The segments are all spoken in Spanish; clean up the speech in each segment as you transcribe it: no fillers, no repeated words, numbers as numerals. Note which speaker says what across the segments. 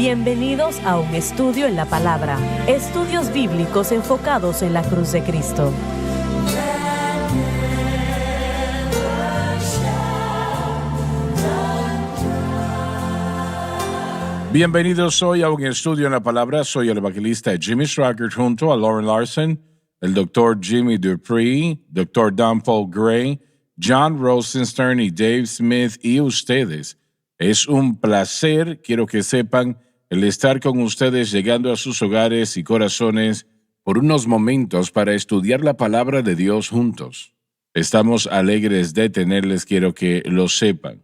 Speaker 1: Bienvenidos a un estudio en la palabra. Estudios bíblicos enfocados en la cruz de Cristo.
Speaker 2: Bienvenidos hoy a un estudio en la palabra. Soy el evangelista Jimmy Swaggart junto a Lauren Larson, el doctor Jimmy Dupree, doctor Don Paul Gray, John Rosenstern y Dave Smith y ustedes. Es un placer, quiero que sepan, el estar con ustedes llegando a sus hogares y corazones por unos momentos para estudiar la palabra de Dios juntos. Estamos alegres de tenerles, quiero que lo sepan.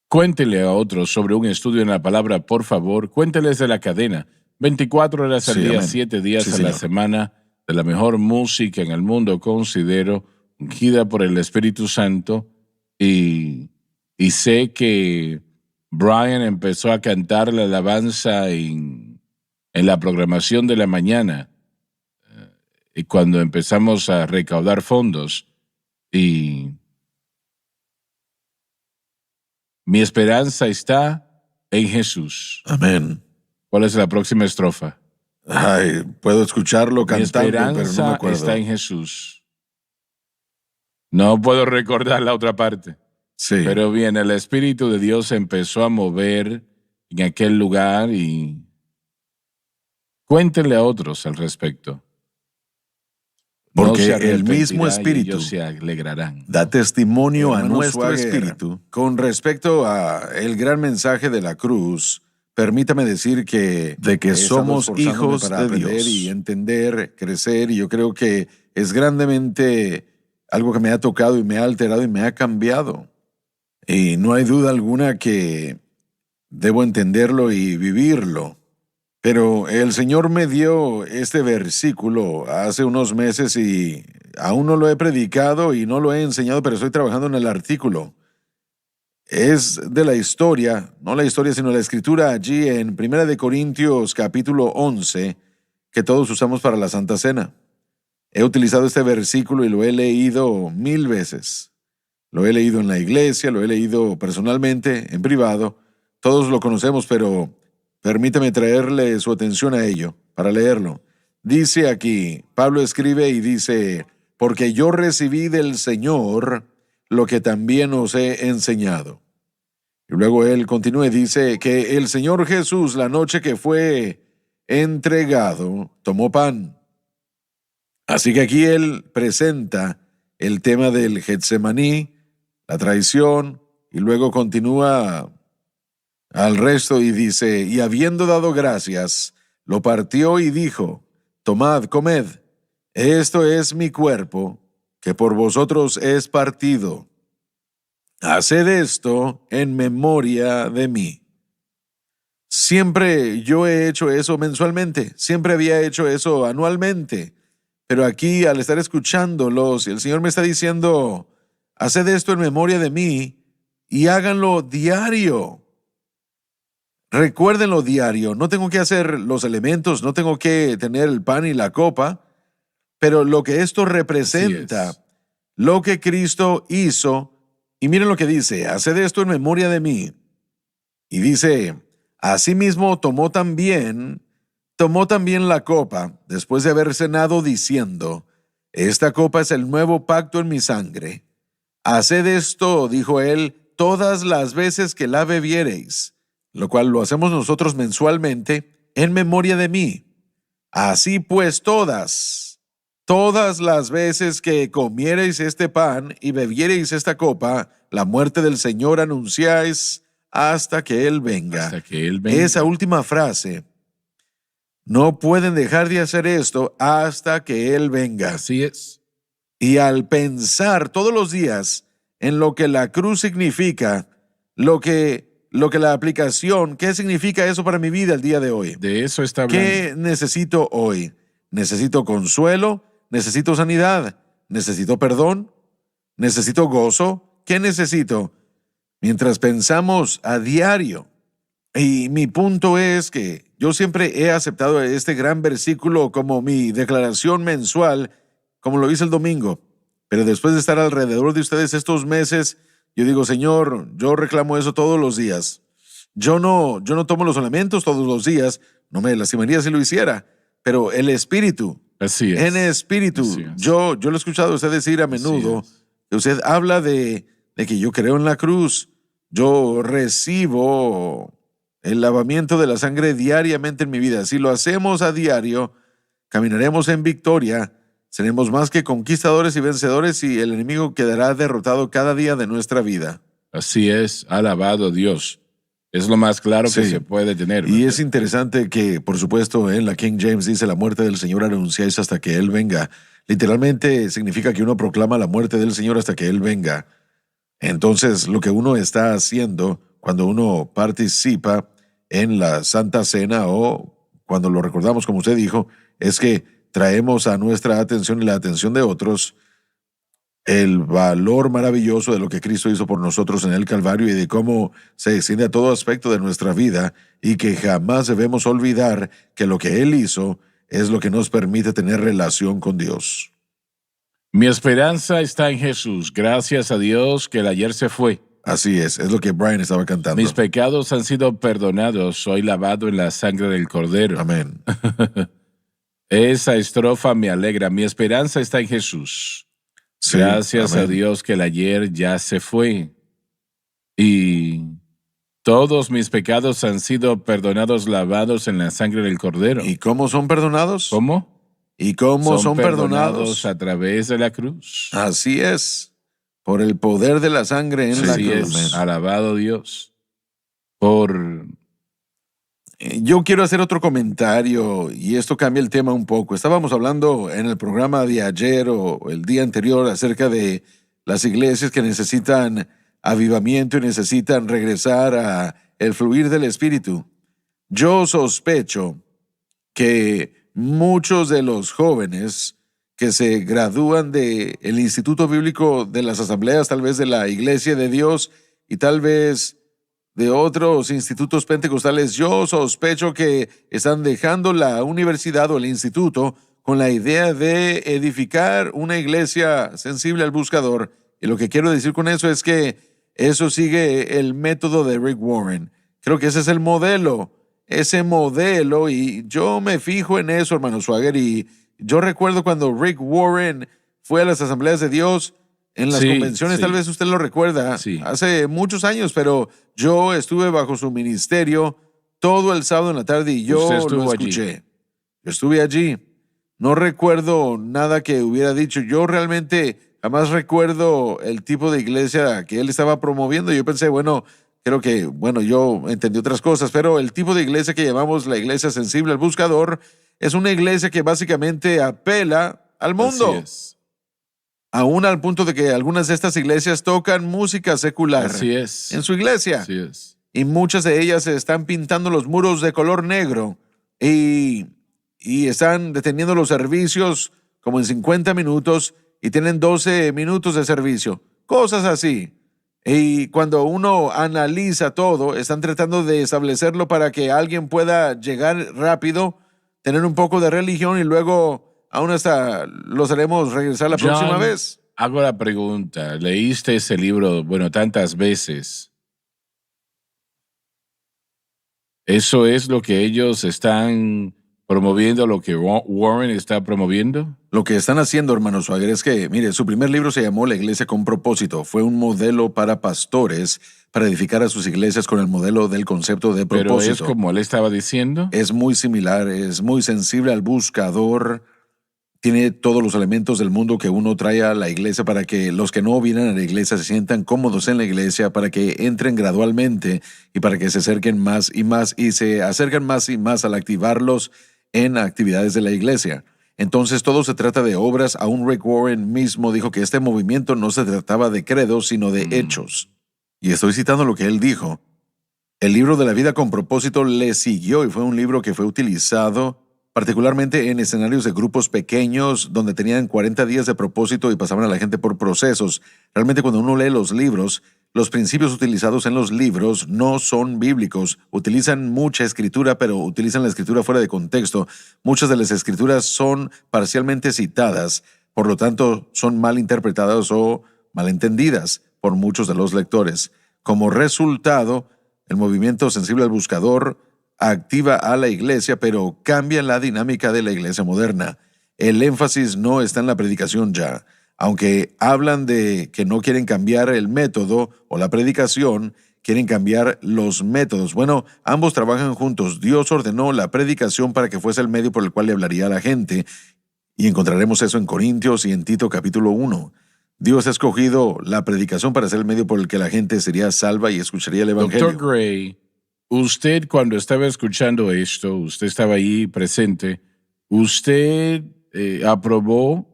Speaker 2: Cuéntele a otros sobre un estudio en la palabra, por favor. Cuénteles de la cadena. 24 horas al día, 7 días a la semana, de la mejor música en el mundo, considero, ungida por el Espíritu Santo. Y sé que Brian empezó a cantar la alabanza en la programación de la mañana, y cuando empezamos a recaudar fondos. Y mi esperanza está en Jesús.
Speaker 3: Amén.
Speaker 2: ¿Cuál es la próxima estrofa?
Speaker 3: Ay, puedo escucharlo cantando, pero no me
Speaker 2: esperanza
Speaker 3: acuerdo.
Speaker 2: está en Jesús. No puedo recordar la otra parte.
Speaker 3: Sí.
Speaker 2: Pero bien, el Espíritu de Dios se empezó a mover en aquel lugar y cuéntenle a otros al respecto.
Speaker 3: Porque
Speaker 2: No se
Speaker 3: el mismo
Speaker 2: arrepentirá y
Speaker 3: Espíritu
Speaker 2: ellos se alegrarán.
Speaker 3: da testimonio a
Speaker 4: Hermano
Speaker 3: nuestro
Speaker 4: Swagger,
Speaker 3: espíritu.
Speaker 4: Con respecto a el gran mensaje de la cruz, permítame decir que
Speaker 3: De que
Speaker 4: he estado
Speaker 3: somos
Speaker 4: esforzándome
Speaker 3: hijos
Speaker 4: para
Speaker 3: de
Speaker 4: aprender
Speaker 3: Dios.
Speaker 4: y entender, crecer, y yo creo que es grandemente algo que me ha tocado y me ha alterado y me ha cambiado. Y no hay duda alguna que debo entenderlo y vivirlo. Pero el Señor me dio este versículo hace unos meses y aún no lo he predicado y no lo he enseñado, pero estoy trabajando en el artículo. Es de la historia, no la historia, sino la escritura allí en 1 Corintios capítulo 11, que todos usamos para la Santa Cena. He utilizado este versículo y lo he leído 1000 veces. Lo he leído en la iglesia, lo he leído personalmente, en privado. Todos lo conocemos, pero permítame traerle su atención a ello para leerlo. Dice aquí, Pablo escribe y dice, porque yo recibí del Señor lo que también os he enseñado. Y luego él continúa y dice que el Señor Jesús, la noche que fue entregado, tomó pan. Así que aquí él presenta el tema del Getsemaní, la traición, y luego continúa al resto y dice, y habiendo dado gracias, lo partió y dijo, tomad, comed, esto es mi cuerpo, que por vosotros es partido. Haced esto en memoria de mí. Siempre yo he hecho eso mensualmente, siempre había hecho eso anualmente, pero aquí al estar escuchándolos, el Señor me está diciendo, haced esto en memoria de mí y háganlo diario. Recuérdenlo diario, no tengo que hacer los elementos, no tengo que tener el pan y la copa, pero lo que esto representa, lo que Cristo hizo, y miren lo que dice, haced esto en memoria de mí. Y dice, asimismo tomó también la copa, después de haber cenado, diciendo, esta copa es el nuevo pacto en mi sangre. Haced esto, dijo él, todas las veces que la bebiereis, lo cual lo hacemos nosotros mensualmente, en memoria de mí. Así pues todas las veces que comiereis este pan y bebiereis esta copa, la muerte del Señor anunciáis hasta que Él venga.
Speaker 2: Hasta que Él venga.
Speaker 4: Esa última frase, no pueden dejar de hacer esto hasta que Él venga.
Speaker 2: Así es.
Speaker 4: Y al pensar todos los días en lo que la cruz significa, lo que la aplicación, ¿qué significa eso para mi vida el día de hoy?
Speaker 2: De eso está hablando.
Speaker 4: ¿Qué necesito hoy? Necesito consuelo, necesito sanidad, necesito perdón, necesito gozo. ¿Qué necesito? Mientras pensamos a diario. Y mi punto es que yo siempre he aceptado este gran versículo como mi declaración mensual, como lo hice el domingo. Pero después de estar alrededor de ustedes estos meses, yo digo, Señor, yo reclamo eso todos los días. Yo no tomo los alimentos todos los días, no me lastimaría si lo hiciera, pero el espíritu,
Speaker 2: Así es.
Speaker 4: en espíritu,
Speaker 2: Así es.
Speaker 4: yo lo he escuchado a usted decir a menudo,
Speaker 2: Así es.
Speaker 4: que usted habla de que yo creo en la cruz, yo recibo el lavamiento de la sangre diariamente en mi vida. Si lo hacemos a diario, caminaremos en victoria, seremos más que conquistadores y vencedores y el enemigo quedará derrotado cada día de nuestra vida.
Speaker 2: Así es, alabado Dios. Es lo más claro que
Speaker 4: Sí.
Speaker 2: se puede tener.
Speaker 4: Y
Speaker 2: ¿verdad?
Speaker 4: es interesante que, por supuesto, en la King James dice, la muerte del Señor anunciáis hasta que Él venga. Literalmente significa que uno proclama la muerte del Señor hasta que Él venga. Entonces, lo que uno está haciendo cuando uno participa en la Santa Cena o cuando lo recordamos, como usted dijo, es que traemos a nuestra atención y la atención de otros el valor maravilloso de lo que Cristo hizo por nosotros en el Calvario y de cómo se extiende a todo aspecto de nuestra vida y que jamás debemos olvidar que lo que Él hizo es lo que nos permite tener relación con Dios.
Speaker 2: Mi esperanza está en Jesús. Gracias a Dios que el ayer se fue.
Speaker 4: Así es lo que Brian estaba cantando.
Speaker 2: Mis pecados han sido perdonados. Soy lavado en la sangre del Cordero.
Speaker 4: Amén.
Speaker 2: Esa estrofa me alegra. Mi esperanza está en Jesús.
Speaker 4: Sí,
Speaker 2: Gracias
Speaker 4: amén.
Speaker 2: a Dios que el ayer ya se fue. Y todos mis pecados han sido perdonados, lavados en la sangre del Cordero.
Speaker 4: ¿Y cómo son perdonados?
Speaker 2: ¿Cómo?
Speaker 4: ¿Y cómo son perdonados?
Speaker 2: a través de la cruz.
Speaker 4: Así es, por el poder de la sangre en la
Speaker 2: Así
Speaker 4: cruz.
Speaker 2: es. Alabado Dios. Por
Speaker 4: Yo quiero hacer otro comentario y esto cambia el tema un poco. Estábamos hablando en el programa de ayer o el día anterior acerca de las iglesias que necesitan avivamiento y necesitan regresar a el fluir del Espíritu. Yo sospecho que muchos de los jóvenes que se gradúan del Instituto Bíblico de las Asambleas, tal vez de la Iglesia de Dios y tal vez de otros institutos pentecostales, yo sospecho que están dejando la universidad o el instituto con la idea de edificar una iglesia sensible al buscador. Y lo que quiero decir con eso es que eso sigue el método de Rick Warren. Creo que ese es el modelo, y yo me fijo en eso, hermano Swagger, y yo recuerdo cuando Rick Warren fue a las Asambleas de Dios, en las
Speaker 2: Sí,
Speaker 4: convenciones,
Speaker 2: sí.
Speaker 4: tal vez usted lo recuerda,
Speaker 2: Sí.
Speaker 4: hace muchos años, pero yo estuve bajo su ministerio todo el sábado en la tarde y yo
Speaker 2: Usted estuvo
Speaker 4: lo
Speaker 2: allí.
Speaker 4: escuché. Yo estuve allí. No recuerdo nada que hubiera dicho. Yo realmente jamás recuerdo el tipo de iglesia que él estaba promoviendo. Yo pensé, yo entendí otras cosas, pero el tipo de iglesia que llamamos la iglesia sensible al buscador es una iglesia que básicamente apela al mundo.
Speaker 2: Así es.
Speaker 4: Aún al punto de que algunas de estas iglesias tocan música secular
Speaker 2: Así es.
Speaker 4: en su iglesia.
Speaker 2: Así es.
Speaker 4: Y muchas de ellas están pintando los muros de color negro y están deteniendo los servicios como en 50 minutos y tienen 12 minutos de servicio. Cosas así. Y cuando uno analiza todo, están tratando de establecerlo para que alguien pueda llegar rápido, tener un poco de religión y luego aún hasta los haremos regresar la próxima
Speaker 2: John,
Speaker 4: vez.
Speaker 2: Hago la pregunta. ¿Leíste ese libro, tantas veces? ¿Eso es lo que ellos están promoviendo, lo que Warren está promoviendo?
Speaker 4: Lo que están haciendo, hermano Swagger, es que, mire, su primer libro se llamó La Iglesia con Propósito. Fue un modelo para pastores para edificar a sus iglesias con el modelo del concepto de
Speaker 2: Pero
Speaker 4: propósito.
Speaker 2: es como él estaba diciendo.
Speaker 4: Es muy similar, es muy sensible al buscador. Tiene todos los elementos del mundo que uno trae a la iglesia para que los que no vienen a la iglesia se sientan cómodos en la iglesia, para que entren gradualmente y para que se acerquen más y más y se acercan más y más al activarlos en actividades de la iglesia. Entonces todo se trata de obras. Aún Rick Warren mismo dijo que este movimiento no se trataba de credos, sino de hechos. Y estoy citando lo que él dijo. El libro de la vida con propósito le siguió y fue un libro que fue utilizado particularmente en escenarios de grupos pequeños donde tenían 40 días de propósito y pasaban a la gente por procesos. Realmente cuando uno lee los libros, los principios utilizados en los libros no son bíblicos. Utilizan mucha escritura, pero utilizan la escritura fuera de contexto. Muchas de las escrituras son parcialmente citadas, por lo tanto son mal interpretadas o mal entendidas por muchos de los lectores. Como resultado, el movimiento sensible al buscador activa a la iglesia, pero cambia la dinámica de la iglesia moderna. El énfasis no está en la predicación ya. Aunque hablan de que no quieren cambiar el método o la predicación, quieren cambiar los métodos. Bueno, ambos trabajan juntos. Dios ordenó la predicación para que fuese el medio por el cual le hablaría a la gente. Y encontraremos eso en Corintios y en Tito capítulo 1. Dios ha escogido la predicación para ser el medio por el que la gente sería salva y escucharía el evangelio.
Speaker 2: Dr. Gray, usted cuando estaba escuchando esto, usted estaba ahí presente, ¿usted aprobó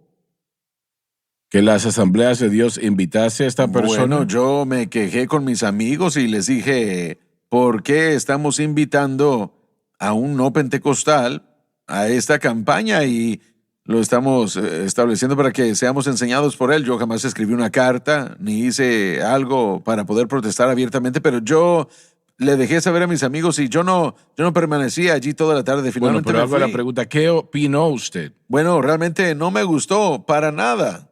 Speaker 2: que las asambleas de Dios invitase a esta persona?
Speaker 4: Bueno, yo me quejé con mis amigos y les dije, ¿por qué estamos invitando a un no pentecostal a esta campaña? Y lo estamos estableciendo para que seamos enseñados por él. Yo jamás escribí una carta, ni hice algo para poder protestar abiertamente, pero yo le dejé saber a mis amigos y yo no permanecí allí toda la tarde.
Speaker 2: Bueno,
Speaker 4: Finalmente
Speaker 2: pero
Speaker 4: me
Speaker 2: hago
Speaker 4: fui.
Speaker 2: la pregunta, ¿qué opinó usted?
Speaker 4: Bueno, realmente no me gustó para nada.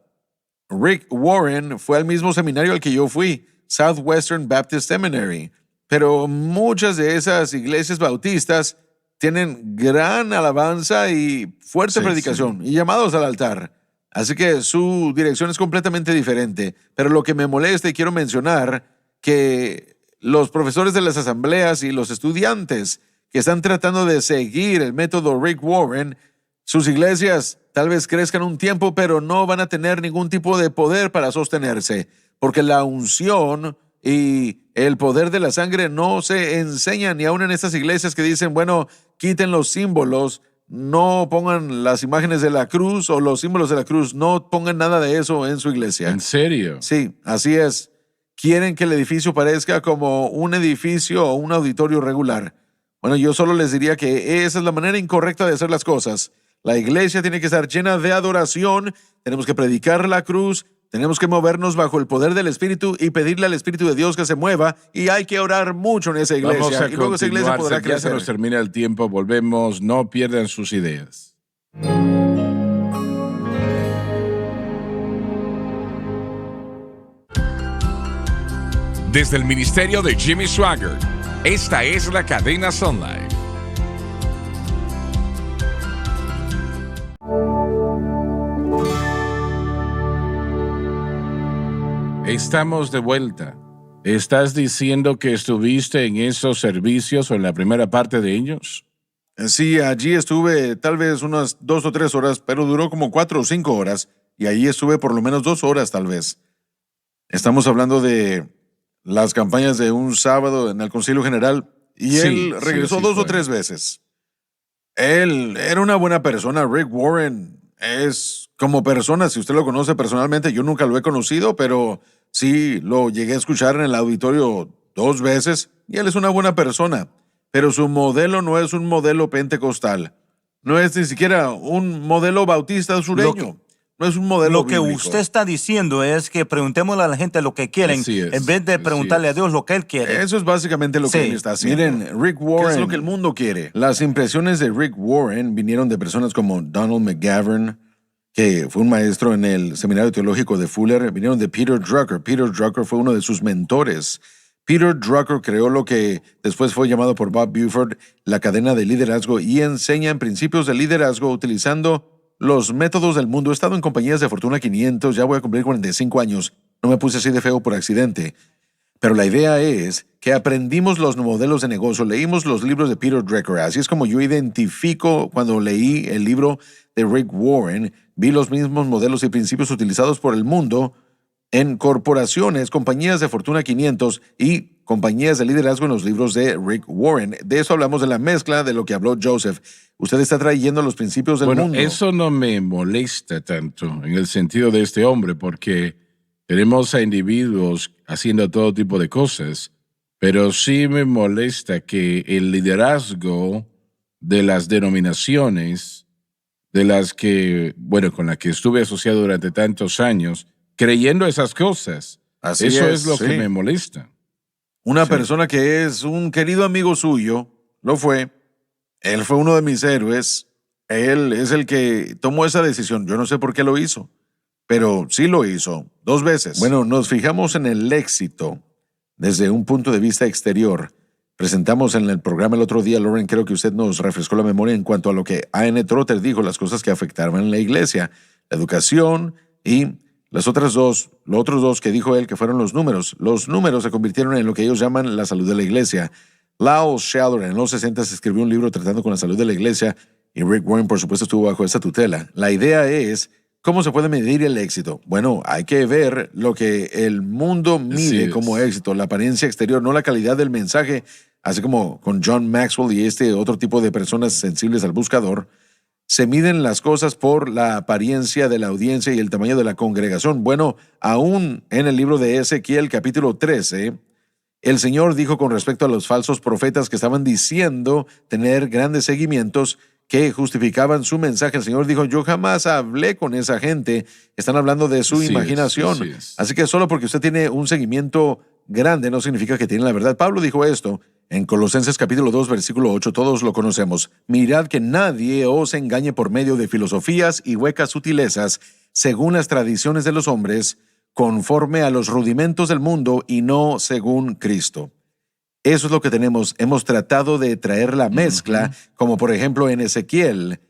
Speaker 4: Rick Warren fue al mismo seminario al que yo fui, Southwestern Baptist Seminary, pero muchas de esas iglesias bautistas tienen gran alabanza y fuerte predicación y llamados al altar. Así que su dirección es completamente diferente. Pero lo que me molesta y quiero mencionar que los profesores de las asambleas y los estudiantes que están tratando de seguir el método Rick Warren, sus iglesias tal vez crezcan un tiempo, pero no van a tener ningún tipo de poder para sostenerse, porque la unción y el poder de la sangre no se enseñan ni aún en estas iglesias que dicen, bueno, quiten los símbolos, no pongan las imágenes de la cruz o los símbolos de la cruz, no pongan nada de eso en su iglesia.
Speaker 2: ¿En serio?
Speaker 4: Sí, así es. Quieren que el edificio parezca como un edificio o un auditorio regular. Bueno, yo solo les diría que esa es la manera incorrecta de hacer las cosas. La iglesia tiene que estar llena de adoración, tenemos que predicar la cruz, tenemos que movernos bajo el poder del Espíritu y pedirle al Espíritu de Dios que se mueva, y hay que orar mucho en esa iglesia.
Speaker 2: Vamos a
Speaker 4: y luego esa iglesia
Speaker 2: continuar,
Speaker 4: podrá
Speaker 2: ya se
Speaker 4: crecer.
Speaker 2: nos termina el tiempo, volvemos, no pierdan sus ideas.
Speaker 5: Desde el ministerio de Jimmy Swaggart, esta es la cadena Sun Life.
Speaker 2: Estamos de vuelta. ¿Estás diciendo que estuviste en esos servicios o en la primera parte de ellos?
Speaker 4: Sí, allí estuve tal vez unas 2 o 3 horas, pero duró como 4 o 5 horas, y allí estuve por lo menos 2 horas tal vez. Estamos hablando de las campañas de un sábado en el Concilio General, y
Speaker 2: Sí,
Speaker 4: él regresó
Speaker 2: sí,
Speaker 4: 2 o
Speaker 2: fue.
Speaker 4: 3 veces. Él era una buena persona. Rick Warren es como persona, si usted lo conoce personalmente, yo nunca lo he conocido, pero sí lo llegué a escuchar en el auditorio 2 veces, y él es una buena persona. Pero su modelo no es un modelo pentecostal. No es ni siquiera un modelo bautista sureño. No es un modelo
Speaker 6: Lo que
Speaker 4: bíblico.
Speaker 6: usted está diciendo es que preguntémosle a la gente lo que quieren
Speaker 2: Así es,
Speaker 6: en vez de
Speaker 2: así
Speaker 6: preguntarle
Speaker 2: es.
Speaker 6: a Dios lo que Él quiere.
Speaker 4: Eso es básicamente lo que
Speaker 6: Sí.
Speaker 4: él está haciendo. Miren, Rick Warren,
Speaker 3: ¿Qué es
Speaker 4: lo
Speaker 3: lo
Speaker 4: que
Speaker 3: que
Speaker 4: el
Speaker 3: el
Speaker 4: mundo quiere? Las impresiones de Rick Warren vinieron de personas como Donald McGavran, que fue un maestro en el Seminario Teológico de Fuller. Vinieron de Peter Drucker. Peter Drucker fue uno de sus mentores. Peter Drucker creó lo que después fue llamado por Bob Buford la cadena de liderazgo, y enseña en principios de liderazgo utilizando los métodos del mundo. He estado en compañías de Fortuna 500, ya voy a cumplir 45 años. No me puse así de feo por accidente. Pero la idea es que aprendimos los modelos de negocio, leímos los libros de Peter Drucker. Así es como yo identifico cuando leí el libro de Rick Warren. Vi los mismos modelos y principios utilizados por el mundo en corporaciones, compañías de Fortuna 500 y compañías de liderazgo en los libros de Rick Warren. De eso hablamos, de la mezcla de lo que habló Joseph. Usted está trayendo los principios del
Speaker 2: Bueno,
Speaker 4: mundo.
Speaker 2: eso no me molesta tanto en el sentido de este hombre, porque tenemos a individuos haciendo todo tipo de cosas, pero sí me molesta que el liderazgo de las denominaciones, de las que, bueno, con las que estuve asociado durante tantos años, creyendo esas cosas.
Speaker 4: Así
Speaker 2: Eso
Speaker 4: es,
Speaker 2: es lo
Speaker 4: sí.
Speaker 2: que me molesta.
Speaker 4: Una persona que es un querido amigo suyo, lo fue. Él fue uno de mis héroes. Él es el que tomó esa decisión. Yo no sé por qué lo hizo, pero sí lo hizo 2 veces. Bueno, nos fijamos en el éxito desde un punto de vista exterior, presentamos en el programa el otro día, Lauren, creo que usted nos refrescó la memoria en cuanto a lo que A.N. Trotter dijo, las cosas que afectaban en la iglesia, la educación y los otros dos que dijo él, que fueron los números. Los números se convirtieron en lo que ellos llaman la salud de la iglesia. Lyle Schaller en los 60 escribió un libro tratando con la salud de la iglesia y Rick Warren, por supuesto, estuvo bajo esa tutela. La idea es, ¿cómo se puede medir el éxito? Bueno, hay que ver lo que el mundo mide como éxito, la apariencia exterior, no la calidad del mensaje, así como con John Maxwell y este otro tipo de personas sensibles al buscador. Se miden las cosas por la apariencia de la audiencia y el tamaño de la congregación. Bueno, aún en el libro de Ezequiel, capítulo 13, el Señor dijo con respecto a los falsos profetas que estaban diciendo tener grandes seguimientos que justificaban su mensaje. El Señor dijo, yo jamás hablé con esa gente. Están hablando de su imaginación. Así que solo porque usted tiene un seguimiento grande no significa que tiene la verdad. Pablo dijo esto en Colosenses capítulo 2, versículo 8, todos lo conocemos. Mirad que nadie os engañe por medio de filosofías y huecas sutilezas, según las tradiciones de los hombres, conforme a los rudimentos del mundo y no según Cristo. Eso es lo que tenemos. Hemos tratado de traer la mezcla, como por ejemplo en Ezequiel.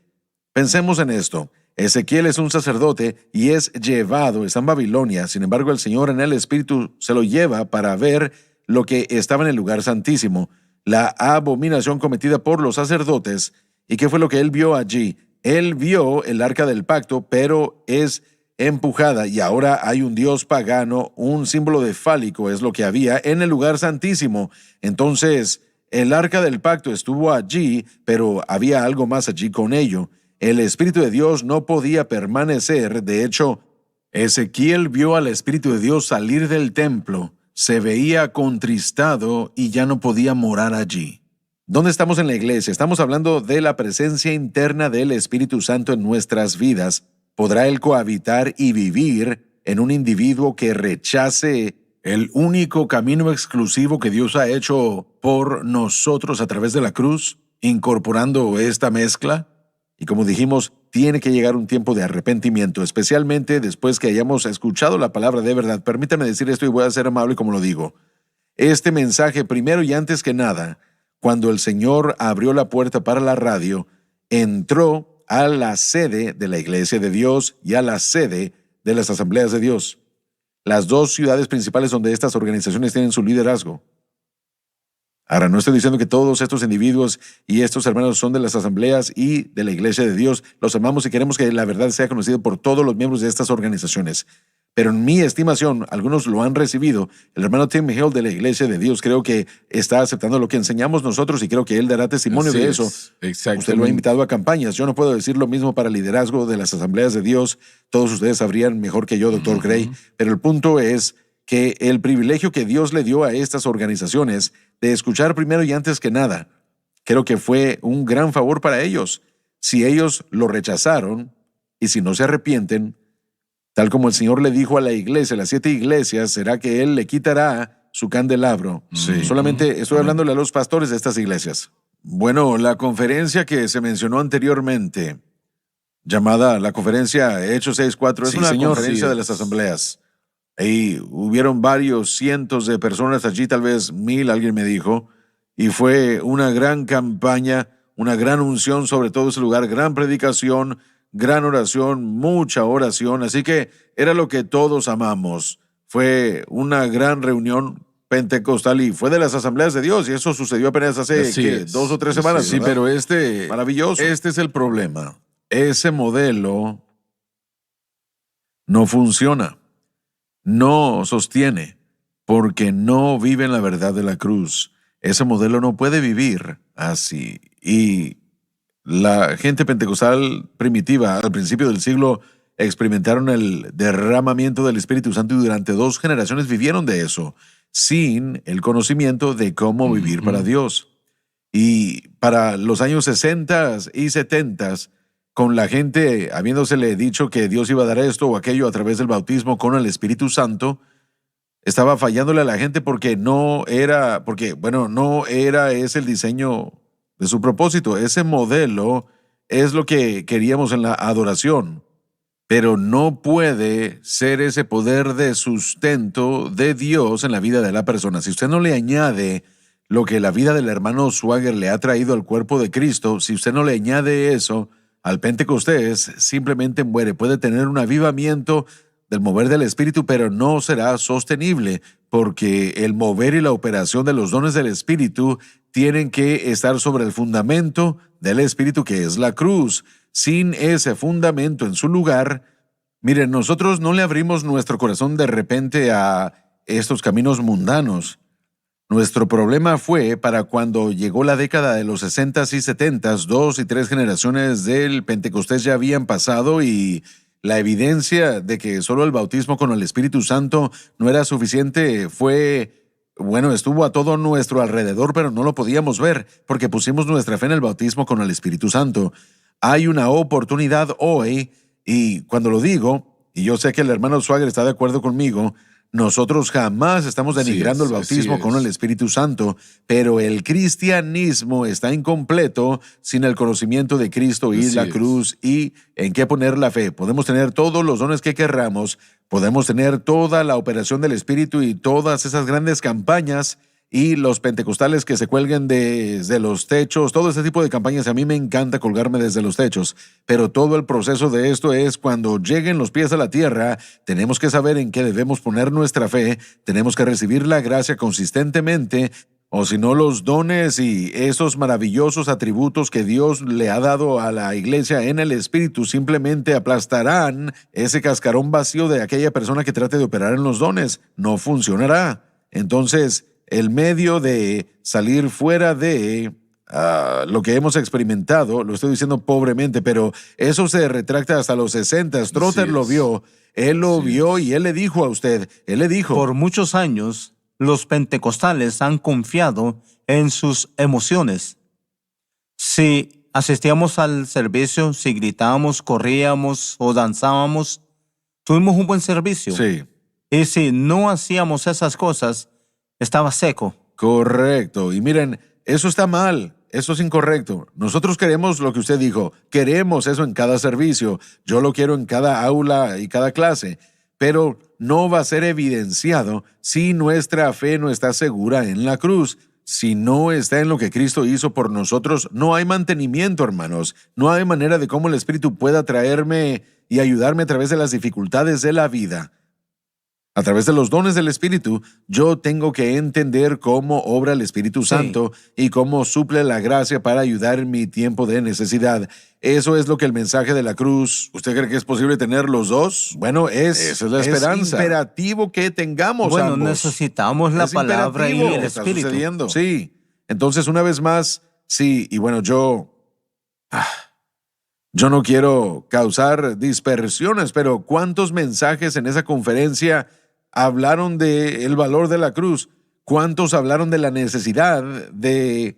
Speaker 4: Pensemos en esto. Ezequiel es un sacerdote y es llevado, está en Babilonia. Sin embargo, el Señor en el Espíritu se lo lleva para ver lo que estaba en el lugar santísimo, la abominación cometida por los sacerdotes. ¿Y qué fue lo que él vio allí? Él vio el arca del pacto, pero es empujada y ahora hay un dios pagano, un símbolo de fálico es lo que había en el lugar santísimo. Entonces, el arca del pacto estuvo allí, pero había algo más allí con ello. El Espíritu de Dios no podía permanecer. De hecho, Ezequiel vio al Espíritu de Dios salir del templo, se veía contristado y ya no podía morar allí. ¿Dónde estamos en la iglesia? Estamos hablando de la presencia interna del Espíritu Santo en nuestras vidas. ¿Podrá él cohabitar y vivir en un individuo que rechace el único camino exclusivo que Dios ha hecho por nosotros a través de la cruz, incorporando esta mezcla? Y como dijimos, tiene que llegar un tiempo de arrepentimiento, especialmente después que hayamos escuchado la palabra de verdad. Permítame decir esto y voy a ser amable como lo digo. Este mensaje, primero y antes que nada, cuando el Señor abrió la puerta para la radio, entró a la sede de la Iglesia de Dios y a la sede de las Asambleas de Dios, las dos ciudades principales donde estas organizaciones tienen su liderazgo. Ahora, no estoy diciendo que todos estos individuos y estos hermanos son de las asambleas y de la Iglesia de Dios. Los amamos y queremos que la verdad sea conocida por todos los miembros de estas organizaciones. Pero en mi estimación, algunos lo han recibido. El hermano Tim Hill de la Iglesia de Dios creo que está aceptando lo que enseñamos nosotros y creo que él dará testimonio de eso. Usted lo ha invitado a campañas. Yo no puedo decir lo mismo para el liderazgo de las asambleas de Dios. Todos ustedes sabrían mejor que yo, Dr. Gray. Pero el punto es que el privilegio que Dios le dio a estas organizaciones de escuchar primero y antes que nada, creo que fue un gran favor para ellos. Si ellos lo rechazaron y si no se arrepienten, tal como el Señor le dijo a la iglesia, las 7 iglesias, será que Él le quitará su candelabro. Solamente estoy hablándole a los pastores de estas iglesias. Bueno, la conferencia que se mencionó anteriormente, llamada la conferencia Hechos 6.4, es una conferencia de las asambleas. Y hubieron varios cientos de personas allí, tal vez 1000, alguien me dijo, y fue una gran campaña, una gran unción sobre todo ese lugar, gran predicación, gran oración, mucha oración, así que era lo que todos amamos. Fue una gran reunión pentecostal y fue de las asambleas de Dios, y eso sucedió apenas hace 2 o 3 semanas. Sí, pero maravilloso. Este es el problema. Ese modelo no funciona. No sostiene, porque no vive en la verdad de la cruz. Ese modelo no puede vivir así. Y la gente pentecostal primitiva al principio del siglo experimentaron el derramamiento del Espíritu Santo y durante 2 generaciones vivieron de eso, sin el conocimiento de cómo vivir para Dios. Y para los años 60 y 70, con la gente habiéndosele dicho que Dios iba a dar esto o aquello a través del bautismo con el Espíritu Santo, estaba fallándole a la gente porque no era ese el diseño de su propósito. Ese modelo es lo que queríamos en la adoración, pero no puede ser ese poder de sustento de Dios en la vida de la persona. Si usted no le añade lo que la vida del hermano Swagger le ha traído al cuerpo de Cristo, si usted no le añade eso al Pentecostés, simplemente muere. Puede tener un avivamiento del mover del Espíritu, pero no será sostenible, porque el mover y la operación de los dones del Espíritu tienen que estar sobre el fundamento del Espíritu, que es la cruz. Sin ese fundamento en su lugar, miren, nosotros no le abrimos nuestro corazón de repente a estos caminos mundanos. Nuestro problema fue para cuando llegó la década de los 60s y 70s, 2 y 3 generaciones del Pentecostés ya habían pasado y la evidencia de que solo el bautismo con el Espíritu Santo no era suficiente estuvo a todo nuestro alrededor, pero no lo podíamos ver porque pusimos nuestra fe en el bautismo con el Espíritu Santo. Hay una oportunidad hoy, y cuando lo digo, y yo sé que el hermano Swagger está de acuerdo conmigo, nosotros jamás estamos denigrando el bautismo con el Espíritu Santo, pero el cristianismo está incompleto sin el conocimiento de Cristo y la cruz y en qué poner la fe. Podemos tener todos los dones que querramos, podemos tener toda la operación del Espíritu y todas esas grandes campañas y los pentecostales que se cuelguen desde los techos, todo ese tipo de campañas. A mí me encanta colgarme desde los techos, pero todo el proceso de esto es cuando lleguen los pies a la tierra, tenemos que saber en qué debemos poner nuestra fe, tenemos que recibir la gracia consistentemente, o si no los dones y esos maravillosos atributos que Dios le ha dado a la iglesia en el Espíritu simplemente aplastarán ese cascarón vacío de aquella persona que trate de operar en los dones. No funcionará. Entonces, el medio de salir fuera de lo que hemos experimentado, lo estoy diciendo pobremente, pero eso se retracta hasta los 60. Trotter lo vio, él lo vio y él le dijo a usted, él le dijo.
Speaker 6: Por muchos años, los pentecostales han confiado en sus emociones. Si asistíamos al servicio, si gritábamos, corríamos o danzábamos, tuvimos un buen servicio.
Speaker 4: Sí.
Speaker 6: Y si no hacíamos esas cosas, estaba seco.
Speaker 4: Correcto. Y miren, eso está mal. Eso es incorrecto. Nosotros queremos lo que usted dijo. Queremos eso en cada servicio. Yo lo quiero en cada aula y cada clase. Pero no va a ser evidenciado si nuestra fe no está segura en la cruz. Si no está en lo que Cristo hizo por nosotros, no hay mantenimiento, hermanos. No hay manera de cómo el Espíritu pueda traerme y ayudarme a través de las dificultades de la vida. A través de los dones del Espíritu, yo tengo que entender cómo obra el Espíritu Santo y cómo suple la gracia para ayudar en mi tiempo de necesidad. Eso es lo que el mensaje de la cruz. ¿Usted cree que es posible tener los dos? Bueno, esa es la esperanza. Es imperativo que tengamos ambos.
Speaker 6: Necesitamos la palabra y el Espíritu.
Speaker 4: Sí. Entonces, una vez más, sí. Y bueno, yo no quiero causar dispersiones, pero ¿cuántos mensajes en esa conferencia hablaron del valor de la cruz? ¿Cuántos hablaron de la necesidad de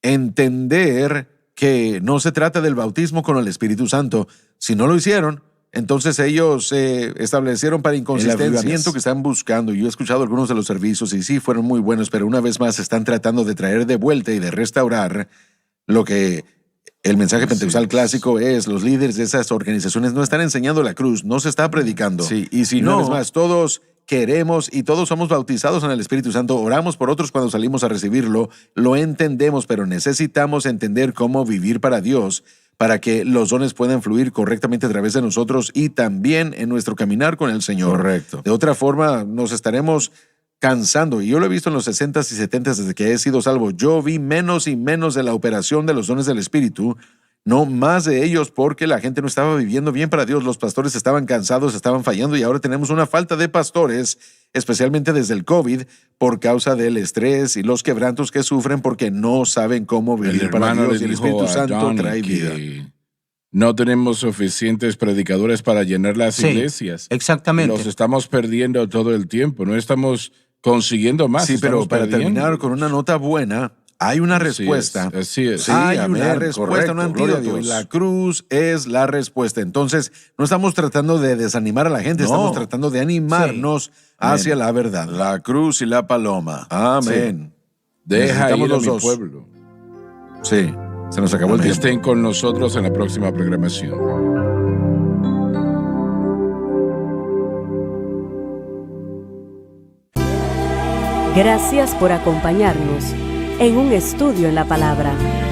Speaker 4: entender que no se trata del bautismo con el Espíritu Santo? Si no lo hicieron, entonces ellos establecieron para inconsistencias el avivamiento que están buscando. Yo he escuchado algunos de los servicios y sí fueron muy buenos, pero una vez más están tratando de traer de vuelta y de restaurar lo que el mensaje pentecostal clásico es. Los líderes de esas organizaciones no están enseñando la cruz, no se está predicando. Sí, y si no, es más, todos queremos y todos somos bautizados en el Espíritu Santo, oramos por otros cuando salimos a recibirlo, lo entendemos, pero necesitamos entender cómo vivir para Dios, para que los dones puedan fluir correctamente a través de nosotros y también en nuestro caminar con el Señor. Correcto. De otra forma, nos estaremos cansando. Y yo lo he visto en los 60s y 70s desde que he sido salvo. Yo vi menos y menos de la operación de los dones del Espíritu, no más de ellos, porque la gente no estaba viviendo bien para Dios. Los pastores estaban cansados, estaban fallando y ahora tenemos una falta de pastores, especialmente desde el COVID, por causa del estrés y los quebrantos que sufren porque no saben cómo vivir para Dios. Y el Espíritu Santo trae vida.
Speaker 2: No tenemos suficientes predicadores para llenar las iglesias.
Speaker 6: Exactamente.
Speaker 2: Los estamos perdiendo todo el tiempo. No estamos consiguiendo más.
Speaker 4: Sí, pero para terminar con una nota buena, hay una respuesta.
Speaker 2: Así es.
Speaker 4: Sí, hay una respuesta, un antídoto. Y la cruz es la respuesta. Entonces, no estamos tratando de desanimar a la gente, estamos tratando de animarnos hacia la verdad. La cruz y la paloma. Amén.
Speaker 2: Deja ir a mi pueblo.
Speaker 4: Sí, se nos acabó el tiempo.
Speaker 2: Estén con nosotros en la próxima programación.
Speaker 1: Gracias por acompañarnos. en un estudio en la palabra.